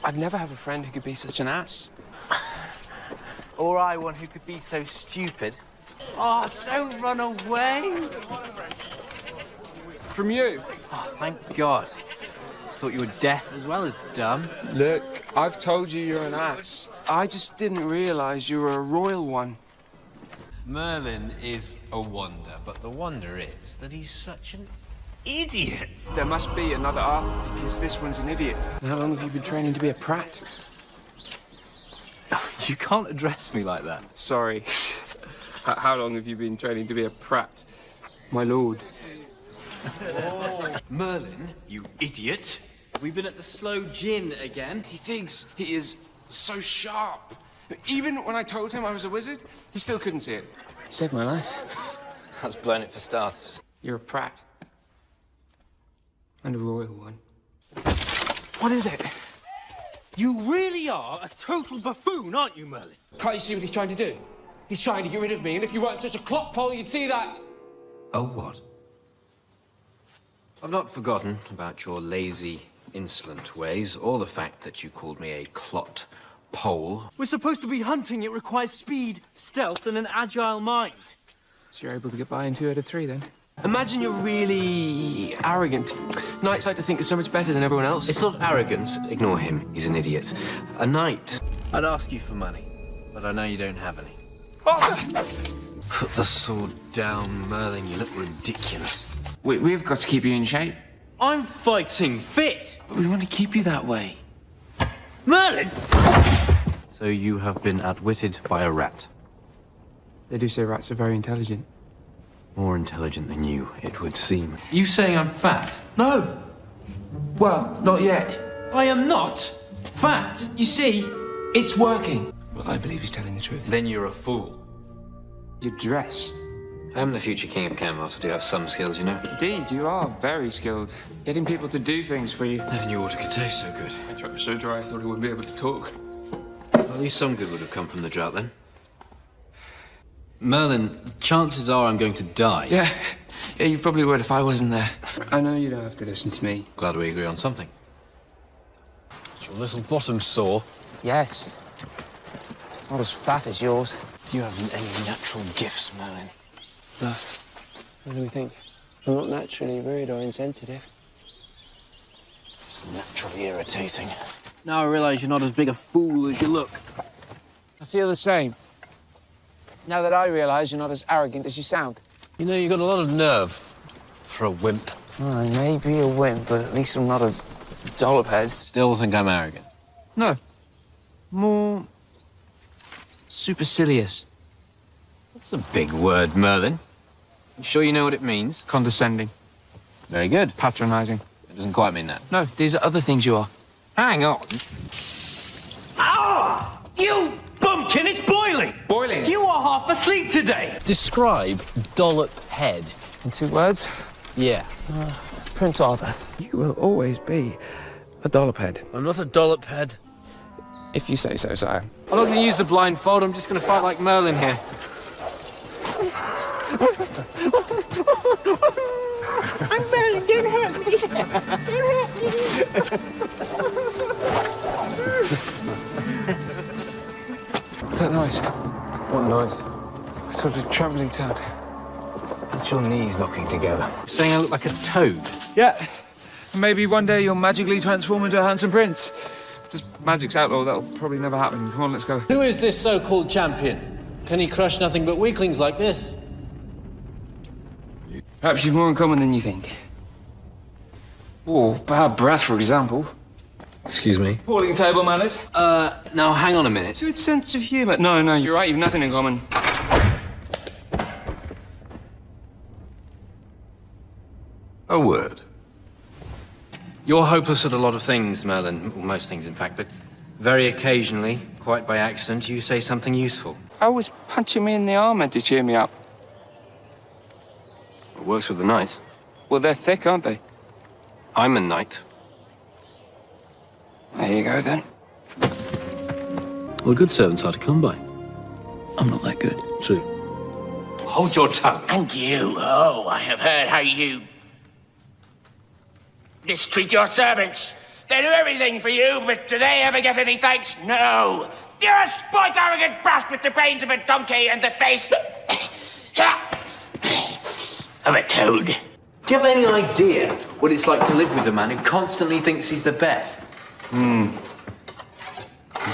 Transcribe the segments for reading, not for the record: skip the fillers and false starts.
I'd never have a friend who could be such an ass. Or I one who could be so stupid. Oh, don't run away. From you. Oh, thank God. I thought you were deaf as well as dumb. Look, I've told you you're an ass. I just didn't realise you were a royal one. Merlin is a wonder, but the wonder is that he's such an idiot. There must be another Arthur, because this one's an idiot. And how long have you been training to be a prat? You can't address me like that. Sorry. How long have you been training to be a prat, my lord? Merlin, you idiot. We've been at the slow gin again. He thinks he is so sharp. Even when I told him I was a wizard, he still couldn't see it. He saved my life. That's blown it for starters. You're a prat. And a royal one. What is it? You really are a total buffoon, aren't you, Merlin? Can't you see what he's trying to do? He's trying to get rid of me, and if you weren't such a clockpole, you'd see that. Oh, what? I've not forgotten about your lazy, insolent ways, or the fact that you called me a clot pole. We're supposed to be hunting. It requires speed, stealth, and an agile mind. So you're able to get by in 2 out of 3, then? Imagine you're really arrogant. Knights like to think they're so much better than everyone else. It's not arrogance. Ignore him. He's an idiot. A knight. I'd ask you for money, but I know you don't have any. Put the sword down, Merlin. You look ridiculous. We've got to keep you in shape. I'm fighting fit. But we want to keep you that way. Merlin! So you have been outwitted by a rat. They do say rats are very intelligent. More intelligent than you, it would seem. You saying I'm fat? No. Well, not yet. I am not fat. You see, it's working. Well, I believe he's telling the truth. Then you're a fool. You're dressed. I am the future king of Camelot. I do have some skills, you know. Indeed, you are very skilled. Getting people to do things for you. Never knew water could taste so good. My throat was so dry I thought I wouldn't be able to talk. Well, at least some good would have come from the drought, then. Merlin, chances are I'm going to die. Yeah, you probably would if I wasn't there. I know you don't have to listen to me. Glad we agree on something. Is your little bottom sore? Yes. It's not as fat as yours. Do you have any natural gifts, Merlin? No. What do we think? I'm not naturally rude or insensitive. It's naturally irritating. Now I realise you're not as big a fool as you look. I feel the same. Now that I realise you're not as arrogant as you sound. You know, you've got a lot of nerve for a wimp. Well, I may be a wimp, but at least I'm not a dollop head. Still think I'm arrogant? No. More supercilious. That's a big word, Merlin. You sure you know what it means? Condescending. Very good. Patronising. It doesn't quite mean that. No, these are other things you are. Hang on. Ah! You bumpkin, it's boiling! Boiling? You are half asleep today! Describe dollop head. In 2 words? Yeah. Prince Arthur. You will always be a dollop head. I'm not a dollop head. If you say so, sire. I'm not going to use the blindfold, I'm just going to fight like Merlin here. I'm Merlin, don't hurt me. Don't hurt me. What's that noise? What noise? Sort of trembling sound. It's your knees knocking together. Saying I look like a toad. Yeah. Maybe one day you'll magically transform into a handsome prince. Just magic's outlaw, that'll probably never happen. Come on, let's go. Who is this so-called champion? Can he crush nothing but weaklings like this? Perhaps you've more in common than you think. Oh, bad breath, for example. Excuse me? Appalling table manners. Now hang on a minute. Good sense of humour. No, you're right, you've nothing in common. A word. You're hopeless at a lot of things, Merlin. Well, most things, in fact, but very occasionally, quite by accident, you say something useful. I was punching me in the arm meant to cheer me up. It works with the knights. Well, they're thick, aren't they? I'm a knight. There you go, then. Well, good servants hard to come by. I'm not that good. True. Hold your tongue. And you, I have heard how you mistreat your servants. They do everything for you, but do they ever get any thanks? No. You're a spoilt, arrogant brat with the brains of a donkey and the face of a toad. Do you have any idea what it's like to live with a man who constantly thinks he's the best? Must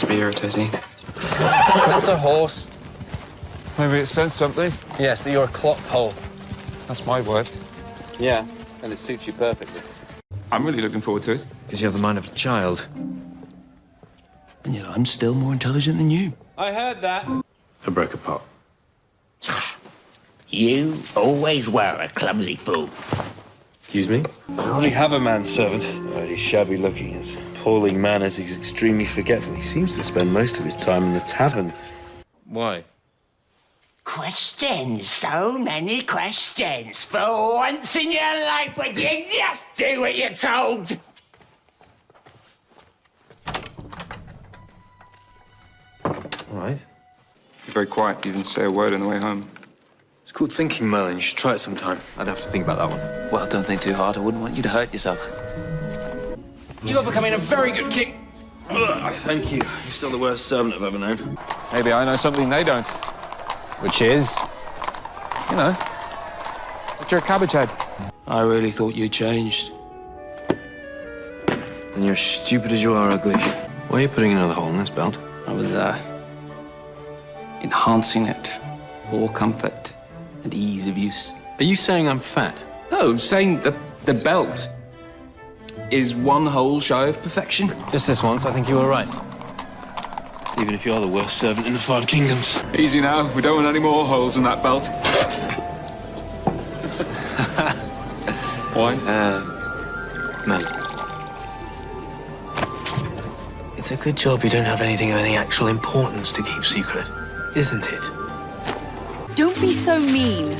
be irritating. That's a horse. Maybe it says something. Yes, that you're a clot hole. That's my word. Yeah, and it suits you perfectly. I'm really looking forward to it. Because you have the mind of a child. And yet I'm still more intelligent than you. I heard that. I broke apart. You always were a clumsy fool. Excuse me? I already have a manservant. Already shabby looking, as appalling manners. He's extremely forgetful. He seems to spend most of his time in the tavern. Why? Questions, so many questions. For once in your life, would you just do what you're told? All right. You're very quiet. You didn't say a word on the way home. It's called thinking, Merlin. You should try it sometime. I'd have to think about that one. Well, don't think too hard. I wouldn't want you to hurt yourself. You are becoming a very good king. Ugh, thank you. You're still the worst servant I've ever known. Maybe I know something they don't. Which is? You know, that you're a cabbage head. I really thought you changed. And you're as stupid as you are ugly. Why are you putting another hole in this belt? I was, enhancing it for comfort and ease of use. Are you saying I'm fat? No, saying that the belt is one hole shy of perfection. Just this once, I think you were right. Even if you're the worst servant in the 5 kingdoms. Easy now. We don't want any more holes in that belt. Why? Merlin. It's a good job you don't have anything of any actual importance to keep secret, isn't it? Don't be so mean.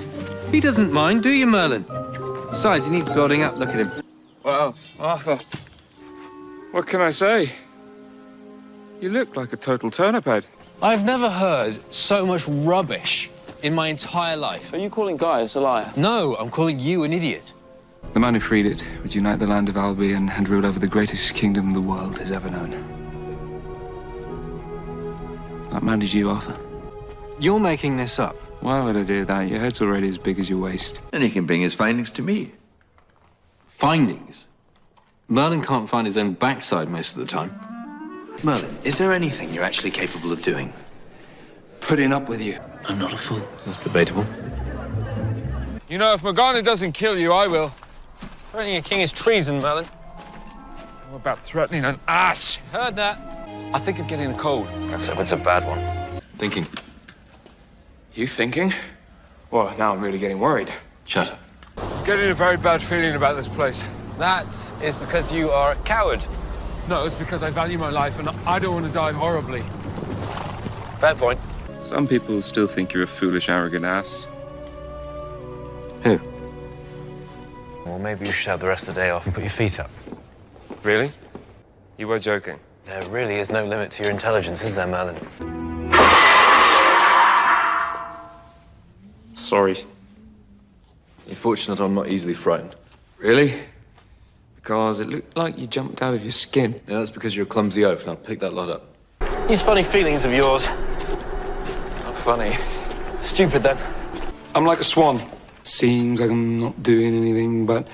He doesn't mind, do you, Merlin? Besides, he needs building up. Look at him. Well, Arthur, what can I say? You look like a total turnip head. I've never heard so much rubbish in my entire life. Are you calling Gaius a liar? No, I'm calling you an idiot. The man who freed it would unite the land of Albion and rule over the greatest kingdom the world has ever known. That man is you, Arthur. You're making this up. Why would I do that? Your head's already as big as your waist. And he can bring his findings to me. Findings? Merlin can't find his own backside most of the time. Merlin, is there anything you're actually capable of doing? Putting up with you. I'm not a fool. That's debatable. You know, if Morgana doesn't kill you, I will. Threatening a king is treason, Merlin. How about threatening an ass? Heard that. I think I'm getting a cold. That's a bad one. Thinking. You thinking? Well, now I'm really getting worried. Shut up. Getting a very bad feeling about this place. That is because you are a coward. No, it's because I value my life and I don't want to die horribly. Fair point. Some people still think you're a foolish, arrogant ass. Who? Well, maybe you should have the rest of the day off and put your feet up. Really? You were joking. There really is no limit to your intelligence, is there, Merlin? Sorry. You're fortunate I'm not easily frightened. Really? Because it looked like you jumped out of your skin. Yeah, that's because you're a clumsy oaf. Now pick that lot up. These funny feelings of yours. Not funny. Stupid, then. I'm like a swan. Seems like I'm not doing anything, but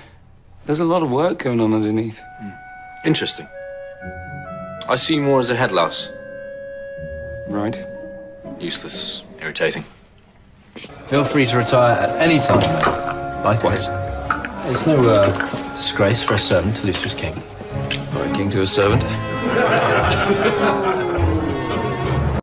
there's a lot of work going on underneath. Interesting. I see you more as a head louse. Right. Useless, irritating. Feel free to retire at any time. Likewise. There's no disgrace for a servant to Lucius King. Or a king to a servant.